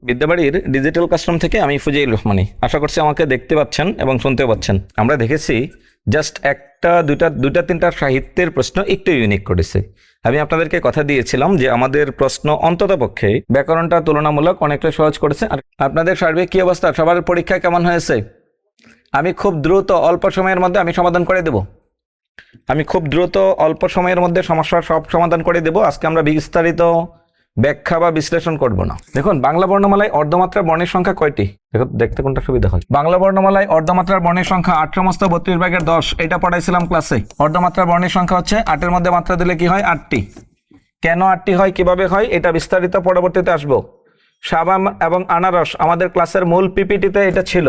বিদ্যাবাড়ির digital classroom থেকে আমি ফুজাইল রহমানী। আশা করছি আমাকে দেখতে পাচ্ছেন এবং শুনতে পাচ্ছেন। আমরা দেখেছি জাস্ট একটা দুইটা তিনটা সাহিত্যের প্রশ্ন একটু ইউনিক করেছে। আমি আপনাদেরকে কথা দিয়েছিলাম যে আমাদের প্রশ্ন অন্ততপক্ষে ব্যাকরণটা তুলনামূলক অনেকটা সহজ করেছে। আর আপনাদের সার্বিক কি অবস্থা, সবার পরীক্ষা কেমন হয়েছে? আমি খুব দ্রুত অল্প সময়ের মধ্যে আমি সমাধান করে দেব। আমি খুব দ্রুত অল্প সময়ের মধ্যে সমস্যার সব সমাধান করে দেব। আজকে আমরা বিস্তারিত ব্যাখ্যা বা বিশ্লেষণ করব না। দেখুন, বাংলা বর্ণমালায় অর্ধমাত্রার বর্ণের সংখ্যা কয়টি? দেখতে কোনটা সুবিধা হয়। বাংলা বর্ণমালায় অর্ধমাত্রার বর্ণের সংখ্যা 8 সমস্ত 32/10। এটা পড়াইছিলাম ক্লাসে। অর্ধমাত্রার বর্ণের সংখ্যা হচ্ছে 8-এর মধ্যে মাত্রা দিলে কি হয়? 8টি। কেন 8টি হয়, কিভাবে হয়, এটা বিস্তারিত পরবর্তীতে আসবো। সাবান এবং আনারস আমাদের ক্লাসের মূল পিপিটিতে এটা ছিল।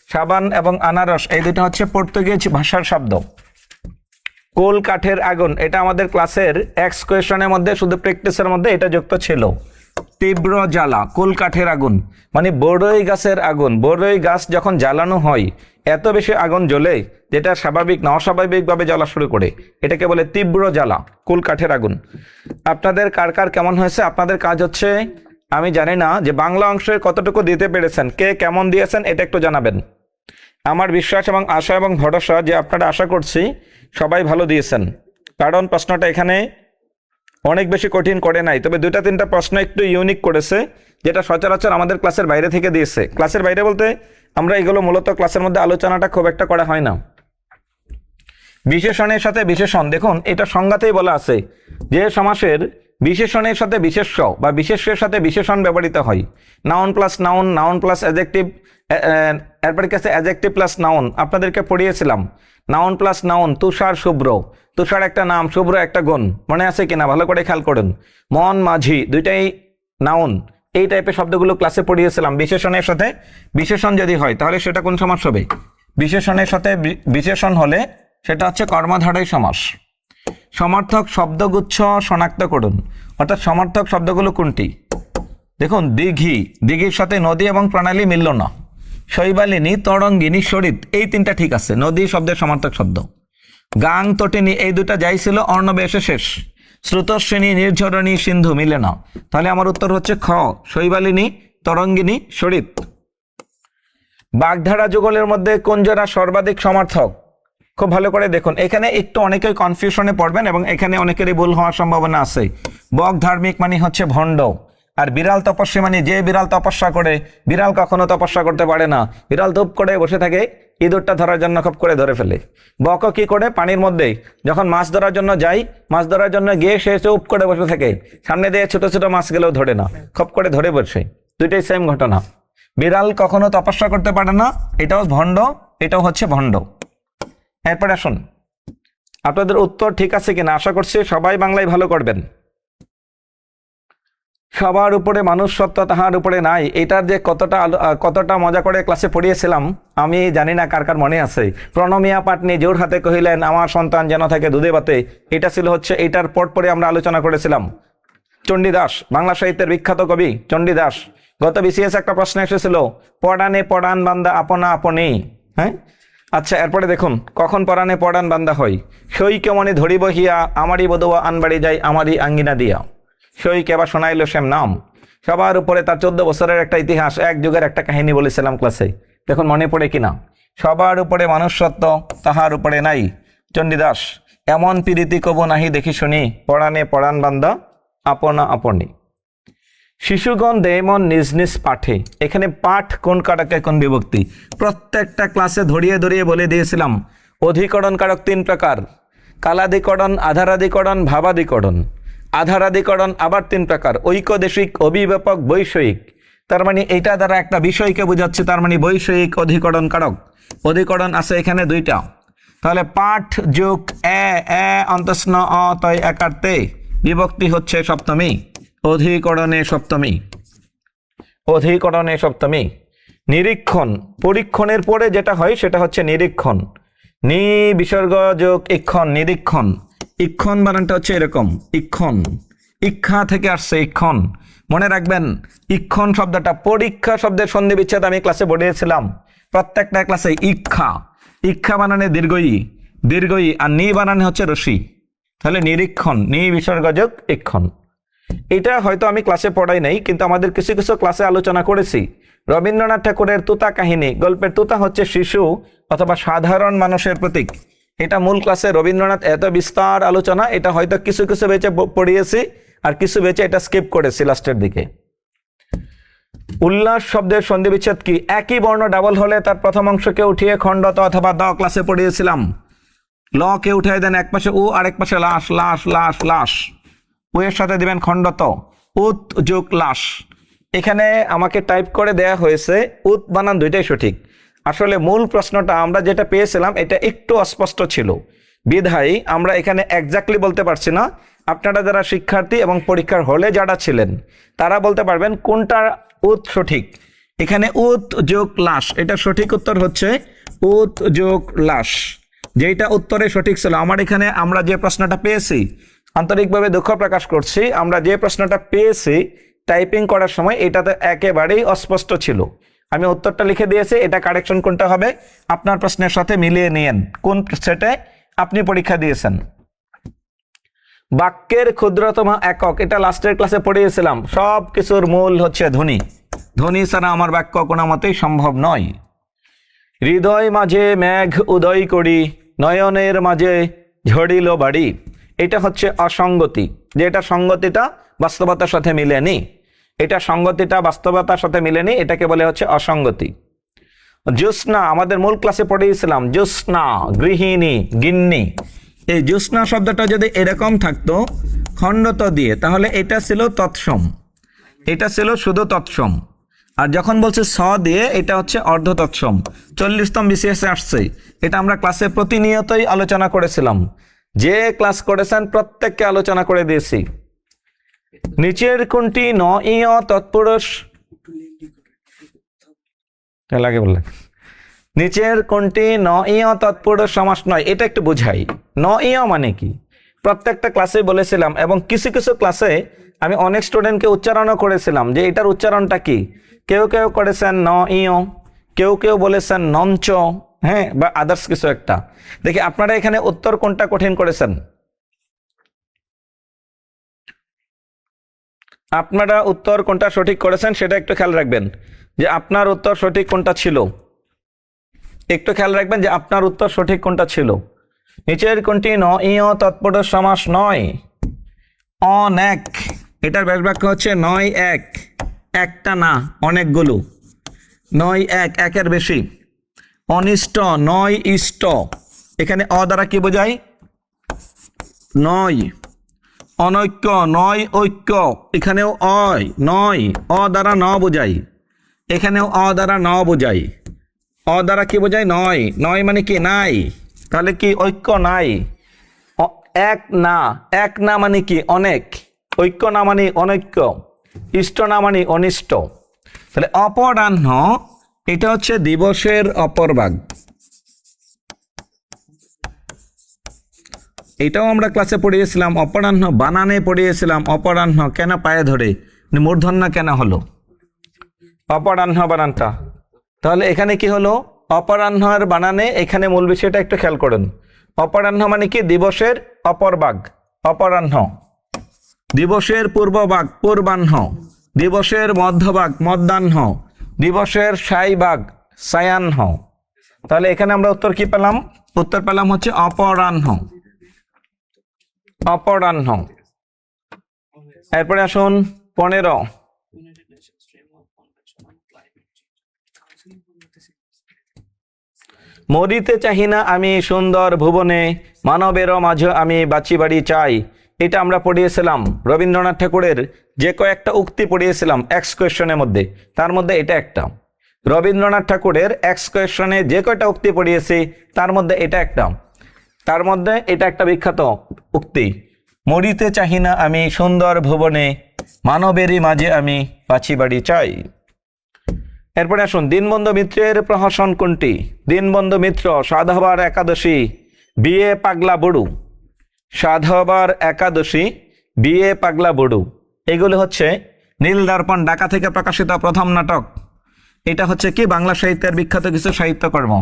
সাবান এবং আনারস এই দুটো হচ্ছে পর্তুগিজ ভাষার শব্দ। কোল কাঠের আগুন এটা আমাদের ক্লাসের এক্স কোয়েশনের মধ্যে, শুধু প্র্যাকটিসের মধ্যে এটা যুক্ত ছিল। তীব্র জ্বালা, কোল কাঠের আগুন মানে বড়ই গাছের আগুন। বড়ই গাছ যখন জ্বালানো হয় এত বেশি আগুন জ্বলে যেটা স্বাভাবিক না, অস্বাভাবিকভাবে জ্বালা শুরু করে, এটাকে বলে তীব্র জ্বালা, কোল কাঠের আগুন। আপনাদের কার কার কেমন হয়েছে? আপনাদের কাজ হচ্ছে, আমি জানি না যে বাংলা অংশের কতটুকু দিতে পেরেছেন, কে কেমন দিয়েছেন এটা একটু জানাবেন। আমার বিশ্বাস এবং আশা এবং ভরসা যে আপনারা, আশা করছি সবাই ভালো দিয়েছেন, কারণ প্রশ্নটা এখানে অনেক বেশি কঠিন করে নাই। তবে 2-3টা প্রশ্ন একটু ইউনিক করেছে, যেটা সচরাচর আমাদের ক্লাসের বাইরে থেকে দিয়েছে। ক্লাসের বাইরে বলতে আমরা এগুলো মূলত ক্লাসের মধ্যে আলোচনাটা খুব একটা করা হয় না। বিশেষণের সাথে বিশেষণ, দেখুন এটা সংজ্ঞাতেই বলা আছে যে সমাসের বিশেষণের সাথে বিশেষ্য বা বিশেষ্যের সাথে বিশেষণ ব্যবহৃত হয়। Noun plus noun, noun plus adjective, এরপরে কাছে অ্যাডজেক্টিভ প্লাস নাউন আপনাদেরকে পড়িয়েছিলাম। নাউন প্লাস নাউন, তুষার শুভ্র, তুষার একটা নাম, শুভ্র একটা গুণ, মনে আছে কিনা ভালো করে খেয়াল করুন। মন মাঝি, দুইটাই নাউন। এই টাইপের শব্দগুলো ক্লাসে পড়িয়েছিলাম। বিশেষণের সাথে বিশেষণ যদি হয় তাহলে সেটা কোন সমাস হবে? বিশেষণের সাথে বিশেষণ হলে সেটা হচ্ছে কর্মধারয় সমাস। সমার্থক শব্দগুচ্ছ শনাক্ত করুন, অর্থাৎ সমার্থক শব্দগুলো কোনটি? দেখুন, দিঘি, দিঘির সাথে নদী এবং প্রণালী মিলল না। শৈবালিনী, তরঙ্গিনী, সরিত, এই তিনটা ঠিক আছে, নদী শব্দের সমার্থক শব্দ। গাং, তটিনী, এই দুটা যাই ছিল অর্ণবে এসে শেষ। শ্রুতশ্রেণী, নির্ঝরণী, সিন্ধু মিলে না। তাহলে আমার উত্তর হচ্ছে খ, শৈবালিনী, তরঙ্গিনী, সরিত। বাগধারা যুগলের মধ্যে কোন জোড়া সর্বাধিক সমার্থক? খুব ভালো করে দেখুন, এখানে একটু অনেকেই কনফিউশনে পড়বেন এবং এখানে অনেকেরই ভুল হওয়ার সম্ভাবনা আছে। বক ধার্মিক মানে হচ্ছে ভণ্ড, আর বিড়াল তপস্বী মানে যে বিড়াল তপস্যা করে। বিড়াল কখনো তপস্যা করতে পারে না। বিড়াল ধূপ করে বসে থাকে, ইঁদুরটা ধরার জন্য খপ করে ধরে ফেলে। বক কি করে? পানির মধ্যে যখন মাছ ধরার জন্য যাই, মাছ ধরার জন্য গিয়ে সে চুপ করে বসে থাকে, সামনে দিয়ে ছোট ছোট মাছ গেলেও ধরে না, খপ করে ধরে বসে। দুইটাই সেম ঘটনা। বিড়াল কখনো তপস্যা করতে পারে না, এটাও ভণ্ড, এটাও হচ্ছে ভণ্ড। এরপরে আসুন, আপনাদের উত্তর ঠিক আছে কিনা, আশা করছি সবাই বাংলায় ভালো করবেন। সবার উপরে মানুষ সত্য, তাহার উপরে নাই, এটার যে কতটা মজা করে ক্লাসে পড়িয়েছিলাম আমি জানি না কার কার মনে আছে। প্রণমিয়া পাটনি জোর হাতে কহিলেন, আমার সন্তান যেন থাকে দুধে ভাতে, এটা ছিল হচ্ছে এইটার পরে আমরা আলোচনা করেছিলাম। চণ্ডীদাস, বাংলা সাহিত্যের বিখ্যাত কবি চণ্ডীদাস। গত বিসিএস একটা প্রশ্ন এসেছিল, পড়ানে পড়ান বান্দা আপনা আপনি। হ্যাঁ, আচ্ছা, এরপরে দেখুন, কখন পরাণে পড়ান বান্দা হয়? সই কেমনে ধরিব হিয়া, আমারই বধুয়া আনবাড়ি যাই, আমারই আঙ্গিনা দিয়া। সই কেবা শোনাইল শ্যাম নাম। সবার উপরে তার 14 বছরের একটা ইতিহাস, এক যুগের একটা কাহিনী বলেছিলাম ক্লাসে। দেখুন মনে পড়ে কিনা। সবার উপরে মানুষ সত্য, তাহার উপরে নাই। চণ্ডীদাস। এমন পীড়িতি কবু নাহি দেখি শুনি, পড়ানে পড়ান বান্দা আপনা আপনি। শিশুগণ দেমন নিজ নিজ পাঠে, এখানে পাঠ কোন কারকে কোন বিভক্তি প্রত্যেকটা ক্লাসে ধরিয়ে ধরিয়ে বলে দিয়েছিলাম। অধিকরণ কারক 3 প্রকার, কালাধিকরণ, আধারাধিকরণ, ভাবাধিকরণ। আধারাধিকরণ আবার 3 প্রকার, ঐকদেশিক, অভিব্যাপক, বৈষয়িক। তার মানে এইটা দ্বারা একটা বিষয়কে বোঝাচ্ছে, তার মানে বৈষয়িক অধিকরণ কারক। অধিকরণ আছে এখানে 2টা। তাহলে পাঠ যোগ এ অন্তস্ন অ তয় একার্তে, বিভক্তি হচ্ছে সপ্তমী, অধিকরণে সপ্তমী, অধিকরণে সপ্তমী। নিরীক্ষণ, পরীক্ষণের পরে যেটা হয় সেটা হচ্ছে নিরীক্ষণ। নি বিসর্গ যোগ ইক্ষণ, নিরীক্ষণ। ইক্ষণ বানানটা হচ্ছে এরকম, ইক্ষণ, ইক্ষা থেকে আসছে ইক্ষণ। মনে রাখবেন, ইক্ষণ শব্দটা পরীক্ষা শব্দের সন্ধি বিচ্ছেদ আমি ক্লাসে পড়িয়েছিলাম। প্রত্যেকটা ক্লাসে ইক্ষা, ইক্ষা বানানে দীর্ঘই, দীর্ঘই, আর নি বানানে হচ্ছে রসি। তাহলে নিরীক্ষণ, নি বিসর্গ যোগ ইক্ষণ। এটা হয়তো আমি ক্লাসে পড়াই নাই, কিন্তু আমাদের কিছু কিছু ক্লাসে আলোচনা করেছি। রবীন্দ্রনাথ ঠাকুরের তুতা কাহিনী, গল্পের তুতা হচ্ছে শিশু অথবা সাধারণ মানুষের প্রতীক। এটা মূল ক্লাসে রবীন্দ্রনাথ এত বিস্তার আলোচনা, এটা হয়তো কিছু কিছু বেঁচে পড়িয়েছি আর কিছু বেঁচে এটা স্কিপ করেছি লাস্টের দিকে। উল্লাস শব্দের সন্ধি বিচ্ছেদ কি? একই বর্ণ ডাবল হলে তার প্রথম অংশকে উঠিয়ে খণ্ডত অথবা দ ক্লাসে পড়িয়েছিলাম। ল কে উঠিয়ে দেন এক পাশে উ, আরেক পাশে লাশ, লাশ লাশ লাশ। উ এর সাথে দিবেন খণ্ডত, উত যোগ লাশ। এখানে আমাকে টাইপ করে দেয়া হয়েছে উত বানান দুইটাই সঠিক। আসলে মূল প্রশ্নটা আমরা যেটা পেয়েছিলাম এটা একটু অস্পষ্ট ছিল, বিধায় আমরা এখানে এক্স্যাক্টলি বলতে পারছি না। আপনারা যারা শিক্ষার্থী এবং পরীক্ষার হলে যারা ছিলেন তারা বলতে পারবেন কোনটা উত সঠিক। এখানে উত যোগ লাশ, এটা সঠিক উত্তর হচ্ছে উত যোগ লাশ, যেটা উত্তরে সঠিক ছিল। আমার এখানে আমরা যে প্রশ্নটা পেয়েছি, আন্তরিকভাবে দুঃখ প্রকাশ করছি, আমরা যে প্রশ্নটা পেয়েছি টাইপিং করার সময় এটাতে একেবারেই অস্পষ্ট ছিল। আমি উত্তরটা লিখে দিয়েছি, এটা কারেকশন কোনটা হবে আপনার প্রশ্নের সাথে মিলিয়ে নিয়েন কোন সেটে আপনি পরীক্ষা দিয়েছেন। বাক্যের ক্ষুদ্রতম একক, এটা লাস্টের ক্লাসে পড়িয়েছিলাম। সব কিছুর মূল হচ্ছে ধ্বনি, ধ্বনি ছাড়া আমার বাক্য কোনো মতেই সম্ভব নয়। হৃদয় মাঝে মেঘ উদয় করি, নয়নের মাঝে ঝড়িল বাড়ি, এটা হচ্ছে অসঙ্গতি, যেটা সঙ্গতিটা বাস্তবতার সাথে মিলেনি, এটা সঙ্গতিটা বাস্তবতার সাথে মিলেনি, এটাকে বলে হচ্ছে অসঙ্গতি। জ্যোৎস্না, আমাদের মূল ক্লাসে পড়িয়েছিলাম জ্যোৎস্না গৃহিণী গিন্নি। এই জ্যোৎস্না শব্দটা যদি এরকম থাকতো খণ্ডত দিয়ে, তাহলে এটা ছিল তৎসম, এটা ছিল শুধু তৎসম। আর যখন বলছে স দিয়ে, এটা হচ্ছে অর্ধ তৎসম। 40তম বিসিএসে আসছে, এটা আমরা ক্লাসে প্রতিনিয়তই আলোচনা করেছিলাম। যে ক্লাস করেছেন প্রত্যেককে আলোচনা করে দিয়েছি। নিচের কোনটি ন ইয় তৎপুরুষ, লাগে বললেন নিচের কোনটি ন ইয় তৎপুরুষ সমাস নয়, এটা একটু বুঝাই। ন ইয় মানে কি প্রত্যেকটা ক্লাসে বলেছিলাম, এবং কিছু কিছু ক্লাসে আমি অনেক স্টুডেন্টকে উচ্চারণও করেছিলাম যে এটার উচ্চারণটা কি। কেউ কেউ করেছেন ন ইয়, কেউ কেউ বলেছেন নঞ্চ, হ্যাঁ, বা আদার্স কিছু একটা। দেখি আপনারা এখানে উত্তর কোনটা কঠিন করেছেন, আপনারা উত্তর কোনটা সঠিক করেছেন সেটা একটু খেয়াল রাখবেন, যে আপনার উত্তর সঠিক কোনটা ছিল। একটু খেয়াল রাখবেন যে আপনার উত্তর সঠিক কোনটা ছিল। নিচের কোনটি ন ইয় তৎপুরুষ সমাস নয়? অনেক, এটার ব্যাস বাক্য হচ্ছে নয় এক, একটা না অনেকগুলো, নয় এক, একের বেশি। অনিষ্ট, নয় ইষ্ট, এখানে অ দ্বারা কি বোঝায়? নয়। অনৈক্য, নয় ঐক্য, এখানেও অয় নয়, অ দ্বারা ন বোঝাই, এখানেও অ দ্বারা ন বোঝাই। অ দ্বারা কি বোঝায়? নয়, নয় মানে কি নাই, তাহলে কি ঐক্য নাই। এক না, এক না মানে কি? অনেক। ঐক্য না মানে অনৈক্য, ইষ্ট না মানে অনিষ্ট। তাহলে অপরাহ্ন, এটা হচ্ছে দিবসের অপর ভাগ। এটাও আমরা ক্লাসে পড়িয়েছিলাম, অপরাহ্ন বানানে পড়িয়েছিলাম। অপরাহ্ন কেন পায়ে ধরে, মূর্ধন্য কেন হলো অপরাহ্ন বানানটা? তাহলে এখানে কি হলো? অপরাহ্নের বানানে এখানে মূল বিষয়টা একটু খেয়াল করুন। অপরাহ্ন মানে কি? দিবসের অপর ভাগ, অপরাহ্ন। দিবসের পূর্বভাগ পূর্বাহ্ন, দিবসের মধ্যভাগ মধ্যাহ্ন, দিবসের সাই ভাগ সায়াহ্ন। তাহলে এখানে আমরা উত্তর কি পেলাম? উত্তর পেলাম হচ্ছে অপরাহ্ন, অপরাহ্ন। এরপরে আসুন 15। মরিতে চাহি না আমি সুন্দর ভুবনে, মানবের মাঝে আমি বাঁচি বাড়ি চাই। এটা আমরা পড়িয়েছিলাম রবীন্দ্রনাথ ঠাকুরের যে কয়েকটা উক্তি পড়িয়েছিলাম এক্স কোয়েশনের মধ্যে, তার মধ্যে এটা একটা। রবীন্দ্রনাথ ঠাকুরের এক্স কোয়েশনে যে কয়টা উক্তি পড়িয়েছি তার মধ্যে এটা একটা, তার মধ্যে এটা একটা বিখ্যাত উক্তি, মরিতে চাহি না আমি সুন্দর ভুবনে, মানবেরই মাঝে আমি বাঁচি বাড়ি চাই। এরপরে আসুন দীনবন্ধু মিত্রের প্রহসন কোনটি? দীনবন্ধু মিত্র, সাধবার একাদশী, বিয়ে পাগলা বড়ু। সাধবার একাদশী, বিয়ে পাগলা বড়ু, এগুলো হচ্ছে নীল দর্পণ ঢাকা থেকে প্রকাশিত প্রথম নাটক। এটা হচ্ছে কি বাংলা সাহিত্যের বিখ্যাত কিছু সাহিত্যকর্ম।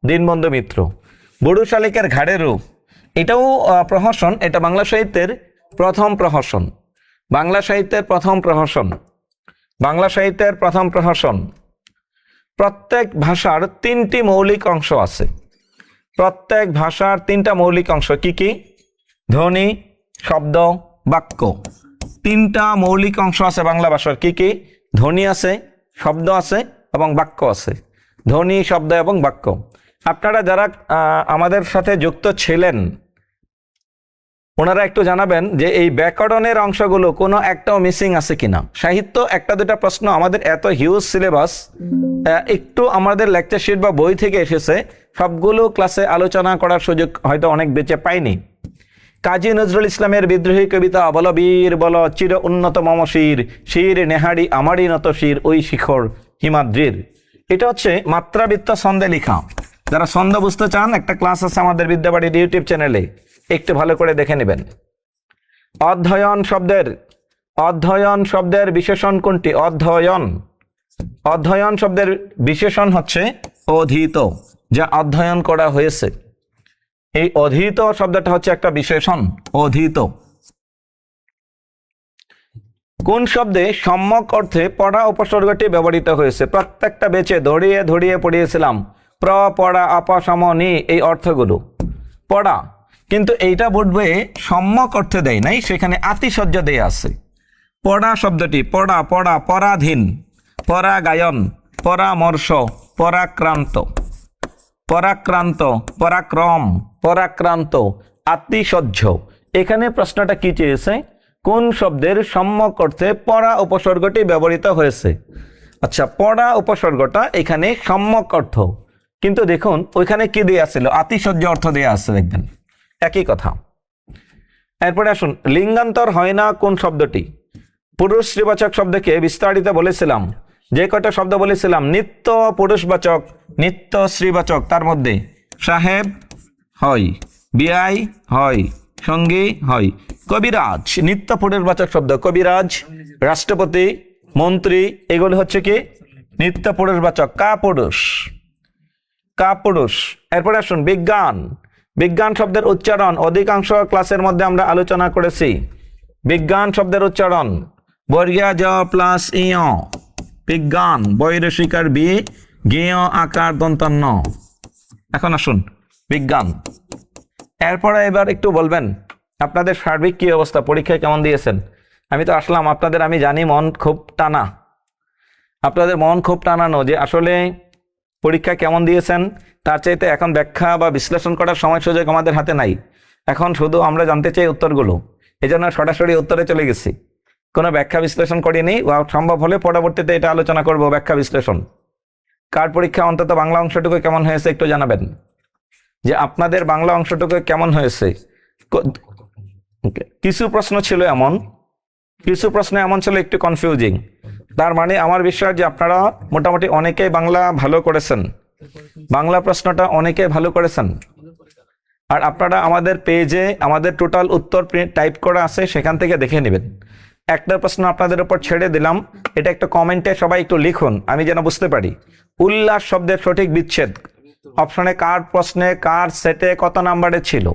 দীনবন্ধু মিত্র, বড়ু শালিকের ঘাড়ের রূপ, এটাও প্রহসন, এটা বাংলা সাহিত্যের প্রথম প্রহসন। বাংলা সাহিত্যের প্রথম প্রহসন। বাংলা সাহিত্যের প্রথম প্রহসন। প্রত্যেক ভাষার তিনটি মৌলিক অংশ আছে। প্রত্যেক ভাষার তিনটা মৌলিক অংশ কি কি? ধ্বনি, শব্দ, বাক্য। তিনটা মৌলিক অংশ আছে বাংলা ভাষার। কি কি? ধ্বনি আছে, শব্দ আছে এবং বাক্য আছে। ধ্বনি, শব্দ এবং বাক্য। আপনারা যারা আমাদের সাথে যুক্ত ছিলেন ওনারা একটু জানাবেন যে এই ব্যাকরণের অংশগুলো কোনো একটাও মিসিং আছে কিনা। সাহিত্য একটা দুটা প্রশ্ন, আমাদের এত হিউজ সিলেবাস, একটু আমাদের লেকচার শিট বা বই থেকে এসেছে, সবগুলো ক্লাসে আলোচনা করার সুযোগ হয়তো অনেক বেঁচে পাইনি। কাজী নজরুল ইসলামের বিদ্রোহী কবিতা বল বীর বল চির উন্নত মম শির, শির নেহাড়ি আমারই নত শির ওই শিখর হিমাদ্রির। এটা হচ্ছে মাত্রাবৃত্ত ছন্দে লেখা। যারা ছন্দ বুঝতে চান একটা ক্লাস আছে আমাদের বিদ্যাবাড়ির ইউটিউব চ্যানেলে, একটু ভালো করে দেখে নেবেন। অধ্যয়ন শব্দের বিশেষণ কোনটি? অধ্যয়ন। অধ্যয়ন শব্দের বিশেষণ হচ্ছে অধীত, যা অধ্যয়ন করা হয়েছে। এই অধীত শব্দটা হচ্ছে একটা বিশেষণ, অধীত। কোন শব্দে সম্যক অর্থে পড়া উপসর্গটি ব্যবহৃত হয়েছে? প্রত্যেকটা বেচে ধরিয়ে ধরিয়ে পড়িয়েছিলাম। প্র, পড়া, অপসম, নি, এই অর্থগুলো পড়া। কিন্তু এইটা বুঝবে সম্যক অর্থে দেয় নাই, সেখানে আতিশয্য দেয়া আছে। পড়া শব্দটি পড়া, পড়া, পরাধীন, পরাগায়ন, পরামর্শ, পরাক্রান্ত, পরাক্রান্ত, পরাক্রম, পরাক্রান্ত, আতিশয্য। এখানে প্রশ্নটা কি চেয়েছে? কোন শব্দের সম্যক অর্থে পড়া উপসর্গটি ব্যবহৃত হয়েছে? আচ্ছা, পড়া উপসর্গটা এখানে সম্যক অর্থ, কিন্তু দেখুন ওইখানে কি দেয়া ছিল? আতিশয্য অর্থ দেয়া আছে, দেখবেন একই কথা। এরপরে আসুন, লিঙ্গান্তর হয় না কোন শব্দটি? পুরুষ স্ত্রীবাচক শব্দকে বিস্তারিত বলেছিলাম। যে কয়টা শব্দ বলেছিলাম, নিত্য পুরুষবাচক, নিত্য স্ত্রীবাচক, তার মধ্যে সাহেব হয়, বিআই হয়, সঙ্গী হয়। কবিরাজ নিত্য পুরুষবাচক শব্দ। কবিরাজ, রাষ্ট্রপতি, মন্ত্রী, এগুলো হচ্ছে কি নিত্য পুরুষবাচক। কাপুরুষ, কাপুরুষ। এরপরে আসুন, বিজ্ঞান। বিজ্ঞান শব্দের উচ্চারণ অধিকাংশ ক্লাসের মধ্যে আমরা আলোচনা করেছি। বিজ্ঞান শব্দের উচ্চারণ বর্গীয় জ প্লাস ইয়, বিজ্ঞান, বৈরসিকার বি, গেয় আকার দন্তন্য। এখন আসুন বিজ্ঞান। এরপরে এবার একটু বলবেন আপনাদের সার্বিক কি অবস্থা, পরীক্ষায় কেমন দিয়েছেন? আমি তো আসলাম আপনাদের, আমি জানি মন খুব টানা, আপনাদের মন খুব টানানো যে আসলে পরীক্ষা কেমন দিয়েছেন তার চাইতে এখন ব্যাখ্যা বা বিশ্লেষণ করার সময় সুযোগ আমাদের হাতে নাই। এখন শুধু আমরা জানতে চাই উত্তরগুলো, এই জন্য সরাসরি উত্তরে চলে গেছি, কোনো ব্যাখ্যা বিশ্লেষণ করিনি। সম্ভব হলে পরবর্তীতে এটা আলোচনা করব, ব্যাখ্যা বিশ্লেষণ। কার পরীক্ষা অন্তত বাংলা অংশটুকু কেমন হয়েছে একটু জানাবেন, যে আপনাদের বাংলা অংশটুকু কেমন হয়েছে। কিছু প্রশ্ন ছিল এমন, কিছু প্রশ্ন এমন ছিল একটু কনফিউজিং। তার মানে আমার বিশ্বাস যে আপনারা মোটামুটি অনেকেই বাংলা ভালো করেছেন, বাংলা প্রশ্নটা অনেকে ভালো করেছেন। আর আপনারা আমাদের পেজে আমাদের টোটাল উত্তর টাইপ করা আছে, সেখান থেকে দেখে নেবেন। একটা প্রশ্ন আপনাদের উপর ছেড়ে দিলাম, এটা একটা কমেন্টে সবাই একটু লিখুন, আমি যেন বুঝতে পারি। উল্লাস শব্দের সঠিক বিচ্ছেদ অপশনে কার প্রশ্নে কার সেটে কত নাম্বারে ছিল,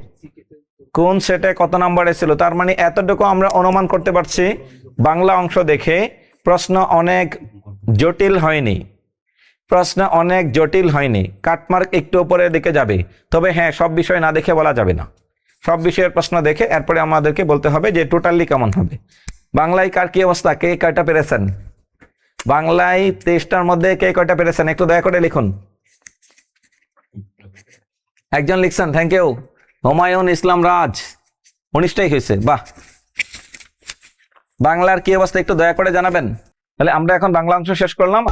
কোন সেটে কত নাম্বারে ছিল। তার মানে এতটুকু আমরা অনুমান করতে পারছি বাংলা অংশ দেখে প্রশ্ন অনেক জটিল হয়নি, প্রশ্ন অনেক জটিল হয়নি। কাটমার্ক একটু উপরের দিকে যাবে, তবে হ্যাঁ সব বিষয় না দেখে বলা যাবে না। সব বিষয়ের প্রশ্ন দেখে এরপরে আমাদেরকে বলতে হবে যে টোটালি কেমন হবে। বাংলায় কার কি অবস্থা, কে কয়টা পেরেছেন? বাংলায় 23টার মধ্যে কে কয়টা পেরেছেন একটু দয়া করে লিখুন। একজন লিখছেন, থ্যাংক ইউ। হুমায়ুন ইসলাম রাজ 19টাই হয়েছে, বাহ। বাংলার কি অবস্থা একটু দয়া করে জানাবেন। তাহলে আমরা এখন বাংলা অংশ শেষ করলাম।